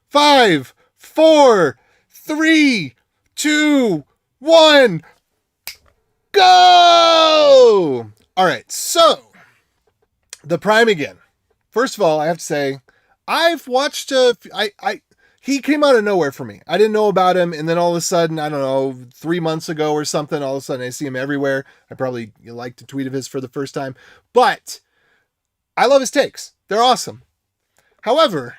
5, 4, 3, 2, 1, go! All right, so the Primeagen. First of all, I have to say, I've watched he came out of nowhere for me. I didn't know about him, and then all of a sudden, I don't know, 3 months ago or something, all of a sudden I see him everywhere. I probably liked a tweet of his for the first time, but I love his takes. They're awesome. However,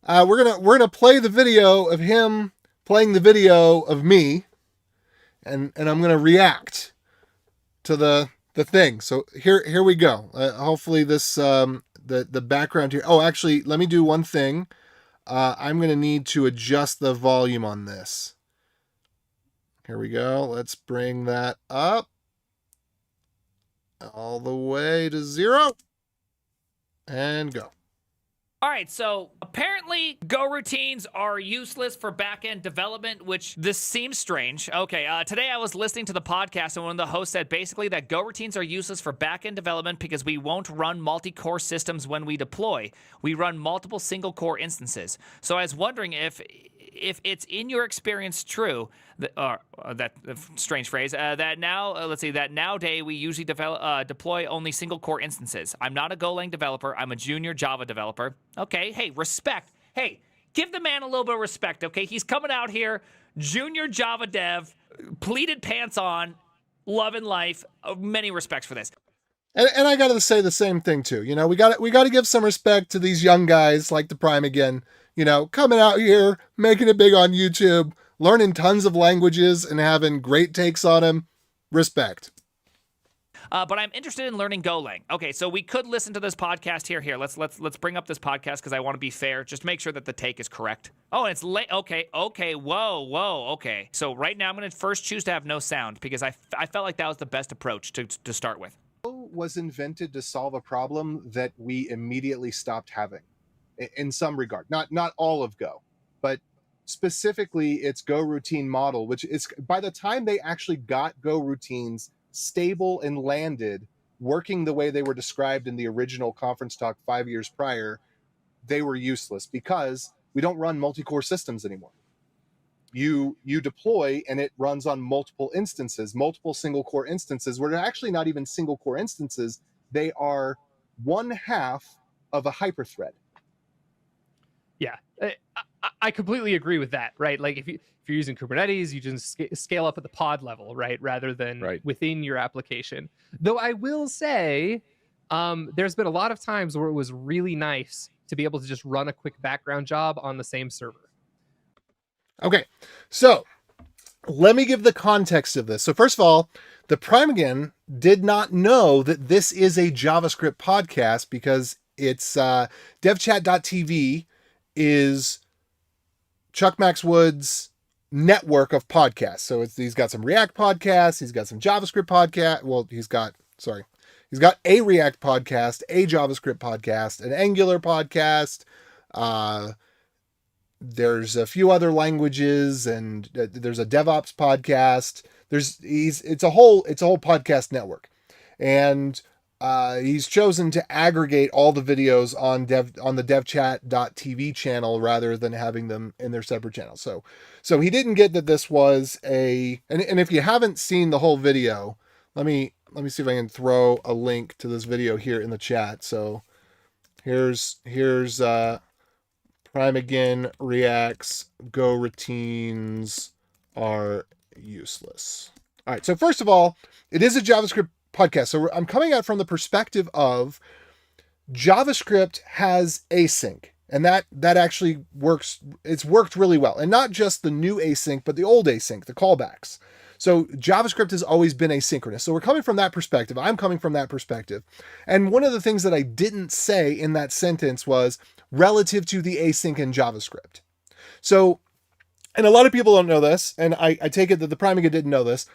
we're gonna play the video of him playing the video of me, and I'm gonna react to the thing. So here we go. Hopefully this the background here. Oh, actually, let me do one thing. I'm going to need to adjust the volume on this. Here we go. Let's bring that up all the way to 0 and go. All right, so apparently Goroutines are useless for back-end development, which this seems strange. Okay, today I was listening to the podcast and one of the hosts said basically that Goroutines are useless for back-end development because we won't run multi-core systems when we deploy. We run multiple single-core instances. So I was wondering if it's in your experience true that strange phrase that nowadays we usually deploy only single core instances. I'm not a Golang developer. I'm a junior Java developer. Okay, hey, respect. Hey, give the man a little bit of respect. Okay, he's coming out here, junior Java dev, pleated pants on, loving life. Many respects for this. And I got to say the same thing too. You know, we got to give some respect to these young guys like the Primeagen. You know, coming out here, making it big on YouTube, learning tons of languages and having great takes on them. Respect. But I'm interested in learning Golang. Okay, so we could listen to this podcast here. Here, let's bring up this podcast because I want to be fair. Just make sure that the take is correct. Oh, and it's late. Okay. Whoa. Okay. So right now I'm going to first choose to have no sound because I felt like that was the best approach to start with. Was invented to solve a problem that we immediately stopped having. In some regard, not all of Go, but specifically its Go routine model, which is by the time they actually got Go routines stable and landed, working the way they were described in the original conference talk 5 years prior, they were useless because we don't run multi-core systems anymore. You deploy and it runs on multiple instances, multiple single core instances, where they're actually not even single core instances. They are one half of a hyperthread. Yeah, I completely agree with that, right? Like if you're using Kubernetes, you just scale up at the pod level, right? Rather than within your application. Though I will say, there's been a lot of times where it was really nice to be able to just run a quick background job on the same server. Okay, so let me give the context of this. So first of all, the Primeagen did not know that this is a JavaScript podcast because it's devchat.tv is Chuck Maxwood's network of podcasts. So he's got some React podcasts, he's got some JavaScript podcast. Well, he's got a React podcast, a JavaScript podcast, an Angular podcast. There's a few other languages, and there's a DevOps podcast. It's a whole podcast network, and he's chosen to aggregate all the videos on the devchat.tv channel rather than having them in their separate channels. So he didn't get that this was and if you haven't seen the whole video, let me see if I can throw a link to this video here in the chat. So here's Primeagen reacts Go routines are useless. All right. So first of all, it is a JavaScript podcast. So I'm coming at from the perspective of JavaScript has async, and that actually works. It's worked really well, and not just the new async, but the old async, the callbacks. So JavaScript has always been asynchronous. So we're coming from that perspective. I'm coming from that perspective. And one of the things that I didn't say in that sentence was relative to the async in JavaScript. So, and a lot of people don't know this, and I take it that the Primeagen didn't know this,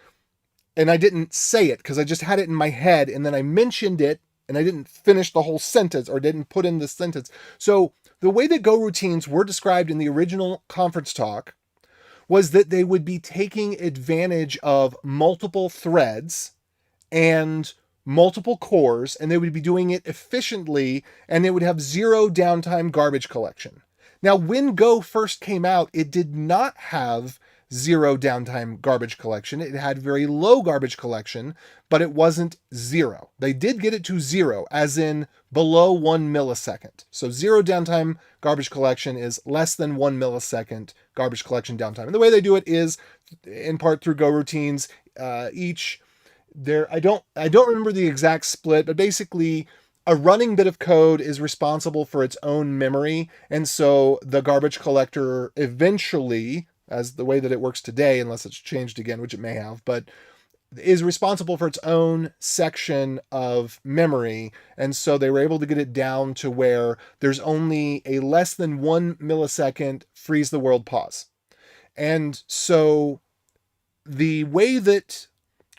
and I didn't say it because I just had it in my head, and then I mentioned it, and I didn't finish the whole sentence or didn't put in the sentence. So the way that Go routines were described in the original conference talk was that they would be taking advantage of multiple threads and multiple cores, and they would be doing it efficiently, and they would have zero downtime garbage collection. Now, when Go first came out, it did not have zero downtime garbage collection. It had very low garbage collection, but it wasn't zero. They did get it to zero, as in below 1 millisecond. So zero downtime garbage collection is less than 1 millisecond garbage collection downtime. And the way they do it is in part through Goroutines. I don't remember the exact split, but basically a running bit of code is responsible for its own memory. And so the garbage collector eventually, as the way that it works today, unless it's changed again, which it may have, but is responsible for its own section of memory. And so they were able to get it down to where there's only a less than 1 millisecond freeze the world pause. And so the way that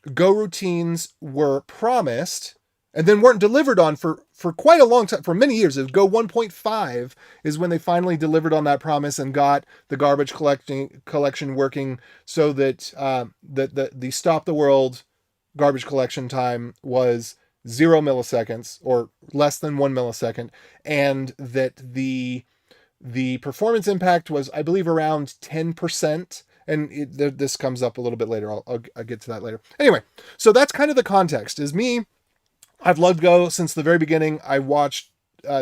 Goroutines were promised and then weren't delivered on for quite a long time, for many years. Go 1.5 is when they finally delivered on that promise and got the garbage collection working so that the stop the world garbage collection time was 0 milliseconds or less than 1 millisecond, and that the performance impact was, I believe, around 10%. And this comes up a little bit later. I'll get to that later. Anyway, so that's kind of the context. Is me. I've loved Go since the very beginning. I watched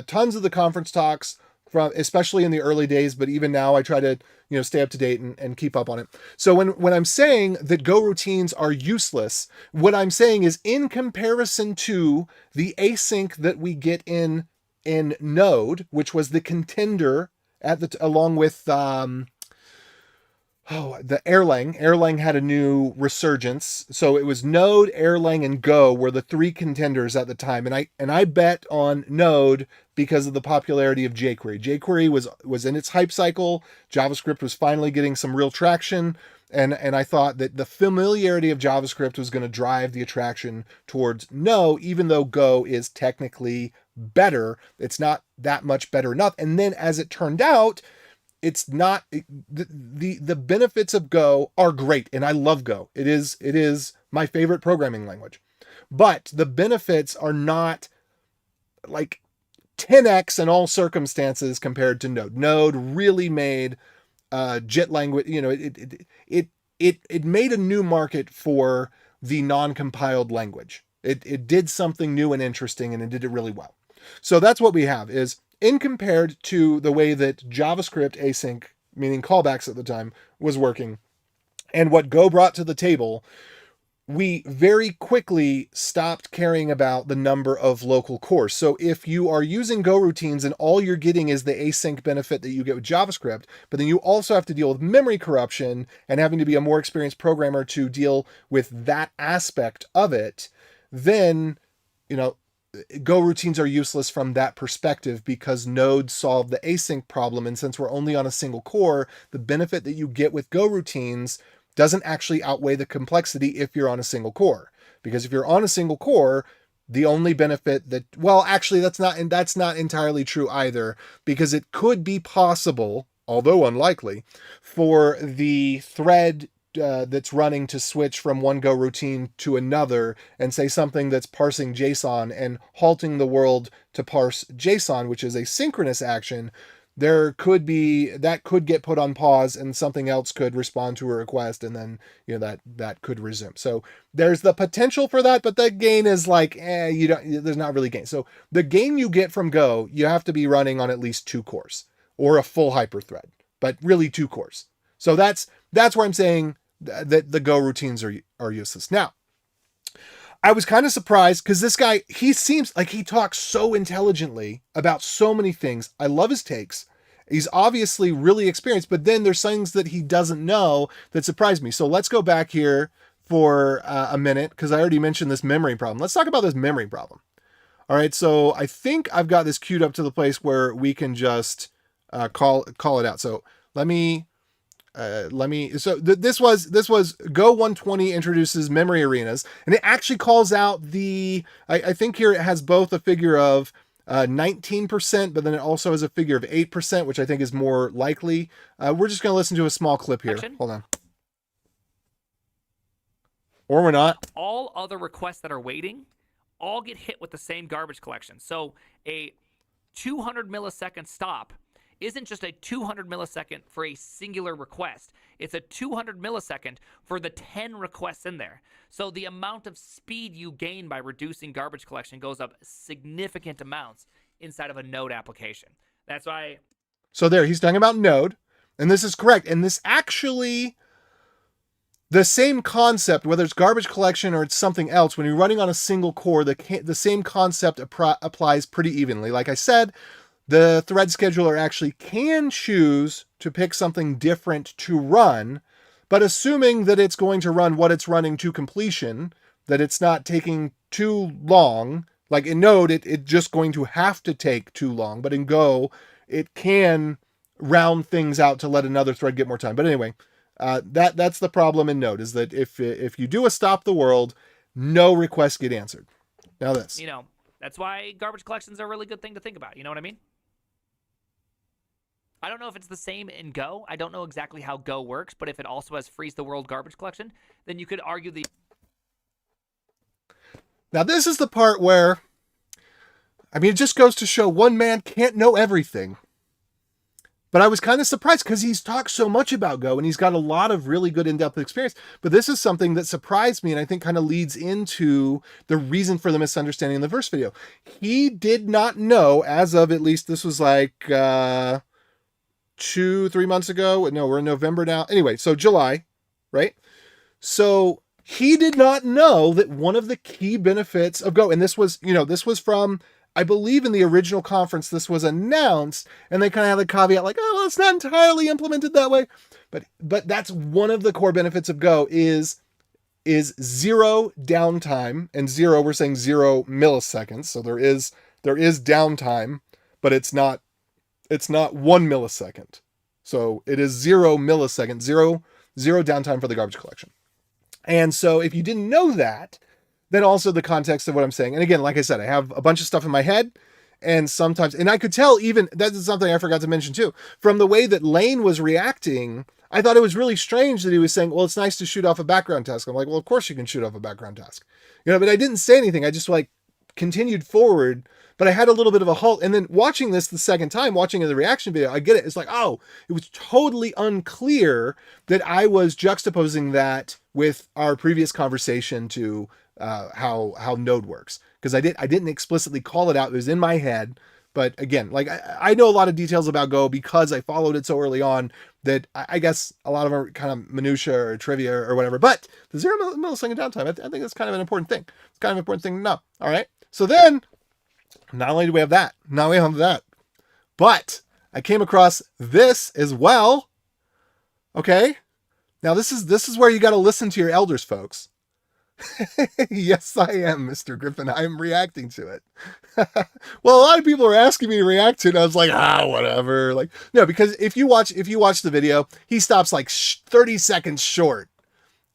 tons of the conference talks especially in the early days, but even now I try to stay up to date and keep up on it. So when I'm saying that Goroutines are useless, what I'm saying is in comparison to the async that we get in Node, which was the contender along with the Erlang. Erlang had a new resurgence. So it was Node, Erlang, and Go were the three contenders at the time. And I bet on Node because of the popularity of jQuery. jQuery was in its hype cycle. JavaScript was finally getting some real traction. And I thought that the familiarity of JavaScript was going to drive the attraction towards No, even though Go is technically better. It's not that much better enough. And then as it turned out, it's not the benefits of Go are great, and I love Go. It is my favorite programming language, but the benefits are not like 10x in all circumstances compared to Node. Node really made JIT language. It made a new market for the non-compiled language. It did something new and interesting, and it did it really well. So that's what we have is. In compared to the way that JavaScript async, meaning callbacks at the time, was working, and what Go brought to the table, we very quickly stopped caring about the number of local cores. So if you are using Goroutines and all you're getting is the async benefit that you get with JavaScript, but then you also have to deal with memory corruption and having to be a more experienced programmer to deal with that aspect of it, then, Goroutines are useless from that perspective because Node solved the async problem. And since we're only on a single core, the benefit that you get with Goroutines doesn't actually outweigh the complexity if you're on a single core. Because if you're on a single core, the only benefit actually that's not entirely true either, because it could be possible, although unlikely, for the thread that's running to switch from one Go routine to another and say something that's parsing JSON and halting the world to parse JSON, which is a synchronous action. That could get put on pause and something else could respond to a request, and then that could resume. So there's the potential for that, but the gain is there's not really gain. So the gain you get from Go, you have to be running on at least 2 cores or a full hyperthread, but really 2 cores. So that's where I'm saying that the Goroutines are useless. Now, I was kind of surprised because this guy, he seems like he talks so intelligently about so many things. I love his takes. He's obviously really experienced, but then there's things that he doesn't know that surprised me. So let's go back here for a minute because I already mentioned this memory problem. Let's talk about this memory problem. All right, so I think I've got this queued up to the place where we can just call it out. So this was Go 120 introduces memory arenas, and it actually calls out I think here it has both a figure of 19%, but then it also has a figure of 8%, which I think is more likely. We're just going to listen to a small clip here. Hold on. Or we're not. All other requests that are waiting all get hit with the same garbage collection. So a 200 millisecond stop isn't just a 200 millisecond for a singular request. It's a 200 millisecond for the 10 requests in there. So the amount of speed you gain by reducing garbage collection goes up significant amounts inside of a Node application. That's why. So there, he's talking about Node, and this is correct. And this actually, the same concept, whether it's garbage collection or it's something else, when you're running on a single core, the same concept applies pretty evenly. Like I said, the thread scheduler actually can choose to pick something different to run, but assuming that it's going to run what it's running to completion, that it's not taking too long. Like in Node, it's just going to have to take too long, but in Go, it can round things out to let another thread get more time. But anyway, that's the problem in Node, is that if you do a stop the world, no requests get answered. Now this. That's why garbage collections are a really good thing to think about. You know what I mean? I don't know if it's the same in Go. I don't know exactly how Go works, but if it also has freeze the world garbage collection, then you could argue the... Now this is the part where, it just goes to show one man can't know everything. But I was kind of surprised because he's talked so much about Go and he's got a lot of really good in-depth experience. But this is something that surprised me and I think kind of leads into the reason for the misunderstanding in the first video. He did not know, as of at least this was like 2-3 months ago. No, we're in November now. Anyway, so July, right? So he did not know that one of the key benefits of Go, and this was from, I believe in the original conference, this was announced, and they kind of had a caveat like, oh, well, it's not entirely implemented that way. But that's one of the core benefits of Go is zero downtime, and zero, we're saying 0 milliseconds. So there is downtime, but it's not 1 millisecond. So it is 0 milliseconds, zero downtime for the garbage collection. And so if you didn't know that, then also the context of what I'm saying. And again, like I said, I have a bunch of stuff in my head, and sometimes, and I could tell even, that is something I forgot to mention too, from the way that Lane was reacting, I thought it was really strange that he was saying, well, it's nice to shoot off a background task. I'm like, well, of course you can shoot off a background task. But I didn't say anything. I just continued forward, but I had a little bit of a halt. And then watching this the second time, watching the reaction video, I get it. It's like, oh, it was totally unclear that I was juxtaposing that with our previous conversation to how Node works. Because I didn't explicitly call it out. It was in my head. But again, I know a lot of details about Go because I followed it so early on that I guess a lot of them are kind of minutia or trivia or whatever. But the 0 millisecond downtime, I think that's kind of an important thing. It's kind of an important thing to know. All right. So then, not only do we have that, now we have that, but I came across this as well. Okay. Now this is where you got to listen to your elders, folks. Yes, I am, Mr. Griffin. I'm reacting to it. Well, a lot of people are asking me to react to it. And I was like, whatever. No, because if you watch the video, he stops 30 seconds short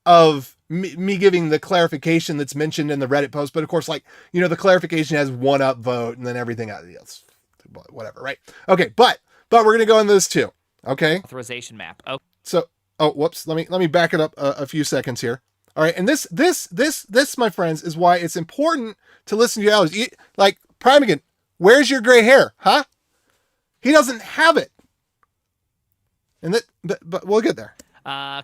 of me giving the clarification that's mentioned in the Reddit post. But of course, the clarification has 1 upvote and then everything else, whatever, right? Okay, but we're going to go into this too. Okay. Authorization map. Oh. So, whoops. Let me back it up a few seconds here. All right, and this, my friends, is why it's important to listen to your elders. Like Primeagen, where's your gray hair, huh? He doesn't have it, and but we'll get there.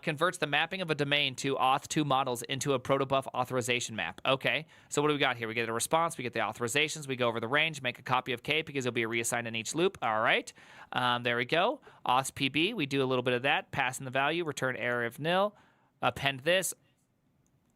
Converts the mapping of a domain to auth2 models into a protobuf authorization map. Okay, so what do we got here? We get a response, we get the authorizations, we go over the range, make a copy of K because it'll be reassigned in each loop. All right, there we go. Auth PB, we do a little bit of that, pass in the value, return error if nil, append this.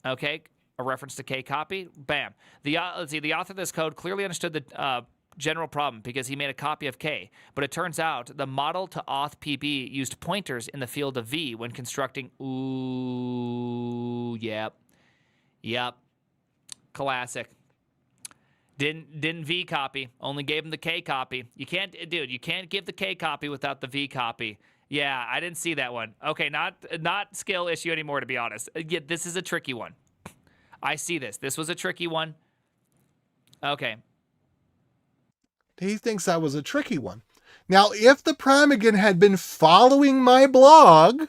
Okay, a reference to K copy. Bam. Let's see. The author of this code clearly understood the general problem because he made a copy of K. But it turns out the model to auth PB used pointers in the field of V when constructing. Ooh, yep. Classic. Didn't V copy. Only gave him the K copy. You can't give the K copy without the V copy. Yeah, I didn't see that one. Okay, not skill issue anymore, to be honest. Yeah, this is a tricky one. I see this. This was a tricky one. Okay. He thinks that was a tricky one. Now, if the Primeagen had been following my blog,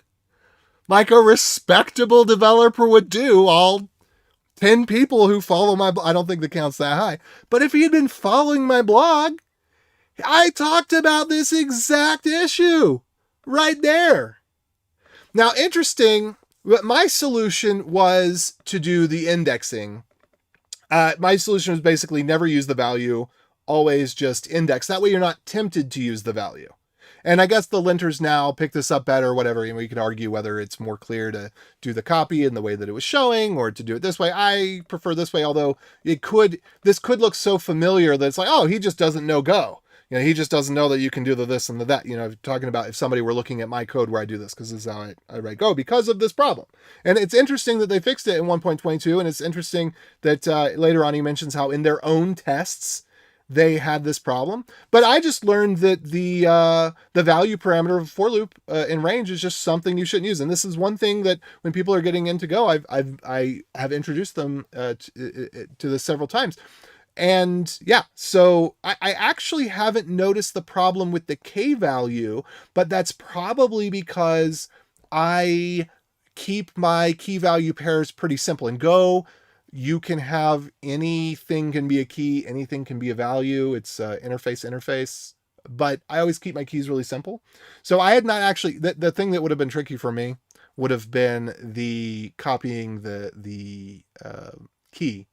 like a respectable developer would do, all 10 people who follow my blog, I don't think the count's that high, but if he had been following my blog, I talked about this exact issue right there. Now, interesting, my solution was to do the indexing. My solution was basically never use the value, always just index. That way you're not tempted to use the value. And I guess the linters now pick this up better, whatever. And we could argue whether it's more clear to do the copy in the way that it was showing or to do it this way. I prefer this way, although this could look so familiar that it's like, oh, he just doesn't know Go. He just doesn't know that you can do the this and the that. Talking about if somebody were looking at my code where I do this, because this is how I write Go because of this problem. And it's interesting that they fixed it in 1.22, and it's interesting that later on he mentions how in their own tests they had this problem. But I just learned that the value parameter of a for loop in range is just something you shouldn't use. And this is one thing that when people are getting into Go, I have introduced them to this several times. And yeah, so I actually haven't noticed the problem with the K value, but that's probably because I keep my key value pairs pretty simple. In Go, you can have anything can be a key, anything can be a value. It's interface, but I always keep my keys really simple. So I had not actually, the thing that would have been tricky for me would have been the copying the key,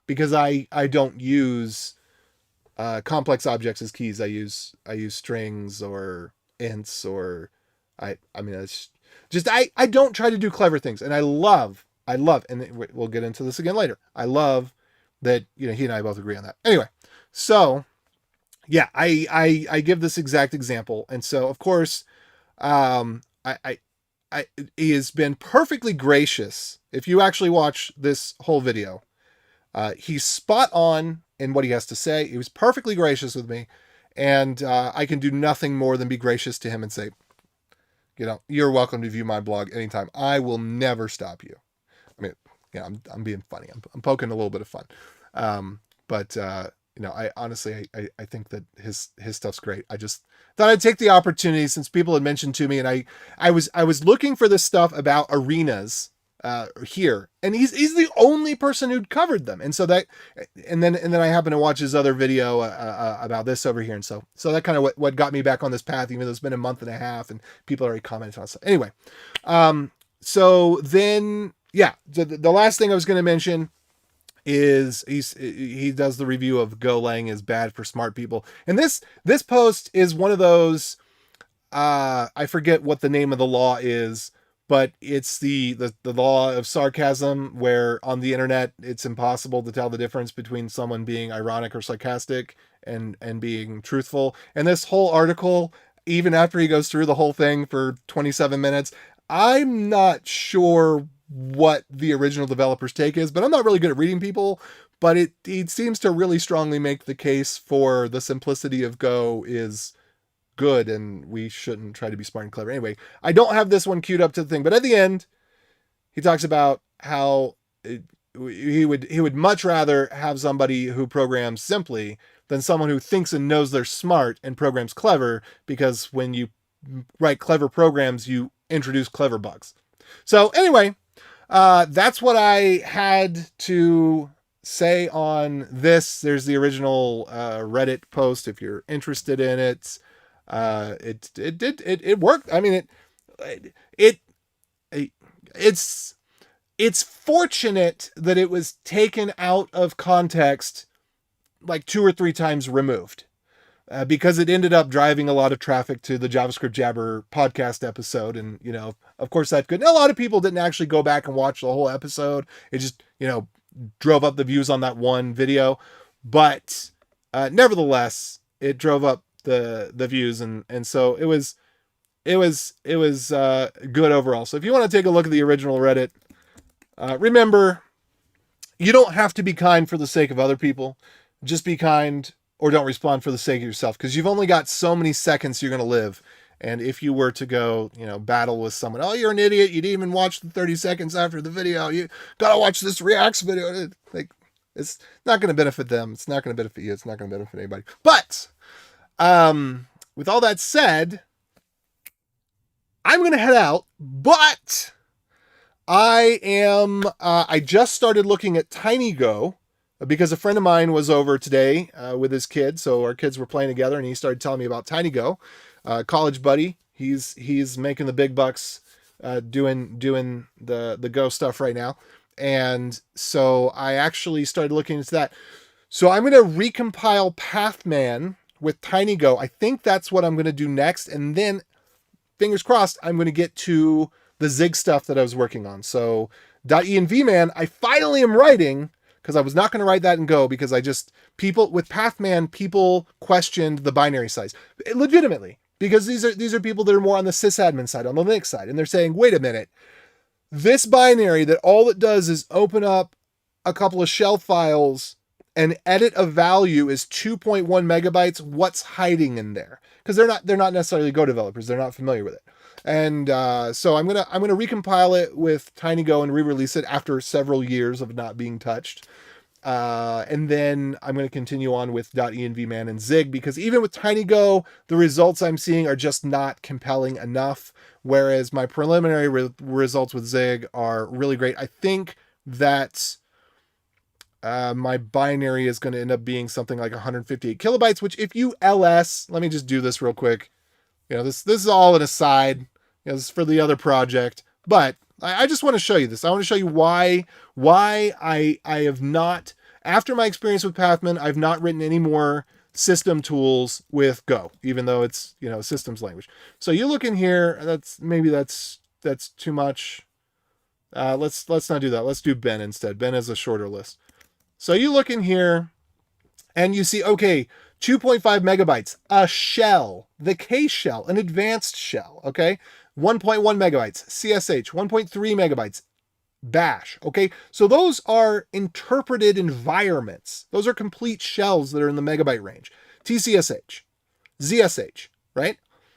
because I don't use complex objects as keys. I use strings or ints, or I mean, it's just, I don't try to do clever things. And I love, and we'll get into this again later. I love that, he and I both agree on that. Anyway, so yeah, I give this exact example. And so of course, he has been perfectly gracious. If you actually watch this whole video, he's spot on in what he has to say. He was perfectly gracious with me, and I can do nothing more than be gracious to him and say, you're welcome to view my blog anytime. I will never stop you. I mean, I'm being funny. I'm poking a little bit of fun. But I honestly, I think that his stuff's great. I just thought I'd take the opportunity, since people had mentioned to me, and I was looking for this stuff about arenas here, and he's the only person who'd covered them. And so and then I happened to watch his other video about this over here. And so that kind of what got me back on this path, even though it's been a month and a half and people already commented on stuff. Anyway, so then, yeah, the last thing I was going to mention is he does the review of Golang is bad for smart people. And this post is one of those, I forget what the name of the law is, but it's the law of sarcasm, where on the internet, it's impossible to tell the difference between someone being ironic or sarcastic and being truthful. And this whole article, even after he goes through the whole thing for 27 minutes, I'm not sure what the original developer's take is, but I'm not really good at reading people, but it seems to really strongly make the case for the simplicity of Go is good, and we shouldn't try to be smart and clever. Anyway, I don't have this one queued up to the thing, but at the end, he talks about how he would much rather have somebody who programs simply than someone who thinks and knows they're smart and programs clever, because when you write clever programs, you introduce clever bugs. So anyway, that's what I had to say on this. There's the original Reddit post if you're interested in it. It worked. I mean, it's fortunate that it was taken out of context like 2 or 3 times removed, because it ended up driving a lot of traffic to the JavaScript Jabber podcast episode. And, of course that's good. And a lot of people didn't actually go back and watch the whole episode. It just, drove up the views on that one video, but, nevertheless, it drove up the views. And so it was good overall. So if you want to take a look at the original Reddit, remember, you don't have to be kind for the sake of other people. Just be kind, or don't respond for the sake of yourself, because you've only got so many seconds you're going to live. And if you were to go, battle with someone, oh, you're an idiot, you didn't even watch the 30 seconds after the video, you got to watch this Reacts video. It's not going to benefit them. It's not going to benefit you. It's not going to benefit anybody. But with all that said, I'm going to head out, but I just started looking at TinyGo. because a friend of mine was over today with his kids. So our kids were playing together, and he started telling me about TinyGo. College buddy, he's making the big bucks doing the Go stuff right now. And so I actually started looking into that. So I'm going to recompile Pathman with TinyGo. I think that's what I'm going to do next. And then, fingers crossed, I'm going to get to the Zig stuff that I was working on. So .envman, I finally am writing, because I was not going to write that in Go, because with Pathman, people questioned the binary size. Legitimately. Because these are people that are more on the sysadmin side, on the Linux side. And they're saying, wait a minute, this binary that all it does is open up a couple of shell files and edit a value is 2.1 megabytes. What's hiding in there? Because they're not necessarily Go developers. They're not familiar with it. And so I'm gonna recompile it with TinyGo and re-release it after several years of not being touched. And then I'm going to continue on with .envman and Zig, because even with TinyGo, the results I'm seeing are just not compelling enough. Whereas my preliminary results with Zig are really great. I think that my binary is going to end up being something like 158 kilobytes, which if you ls, let me just do this real quick. This is all an aside. This is for the other project, but I just want to show you this. I want to show you why I have not, after my experience with Pathman, I've not written any more system tools with Go, even though it's, a systems language. So you look in here, that's too much. Let's not do that. Let's do Ben instead. Ben is a shorter list. So you look in here and you see, okay, 2.5 megabytes, a shell, the K shell, an advanced shell, okay? 1.1 megabytes, CSH, 1.3 megabytes, bash, okay? So those are interpreted environments. Those are complete shells that are in the megabyte range. TCSH, ZSH, right?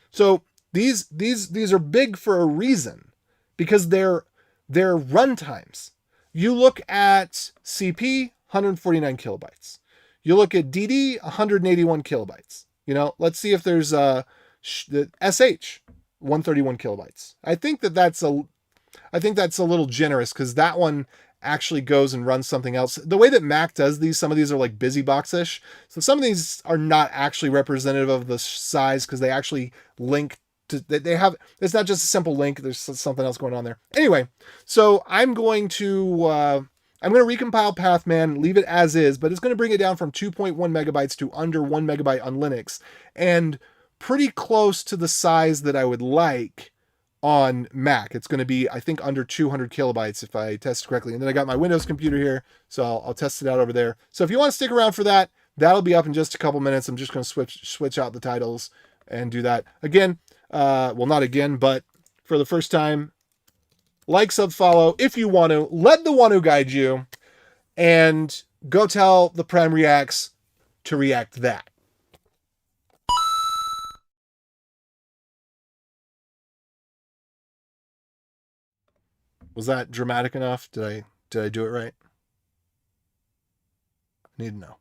So these are big for a reason, because they're runtimes. You look at CP, 149 kilobytes. You look at DD, 181 kilobytes. Let's see if there's the SH, 131 kilobytes. I think that's a little generous, because that one actually goes and runs something else. The way that Mac does these, some of these are like BusyBox-ish. So some of these are not actually representative of the size, because they actually link to, it's not just a simple link. There's something else going on there. Anyway, so I'm going to recompile Pathman, leave it as is, but it's going to bring it down from 2.1 megabytes to under 1 megabyte on Linux, and pretty close to the size that I would like on Mac. It's going to be, I think, under 200 kilobytes if I test correctly. And then I got my Windows computer here, so I'll test it out over there. So if you want to stick around for that, that'll be up in just a couple minutes. I'm just going to switch out the titles and do that again. Well, not again, but for the first time, like, sub, follow if you want to. Let the one who guide you, and go tell the Prime Reacts to react that. Was that dramatic enough? Did I do it right? I need to know.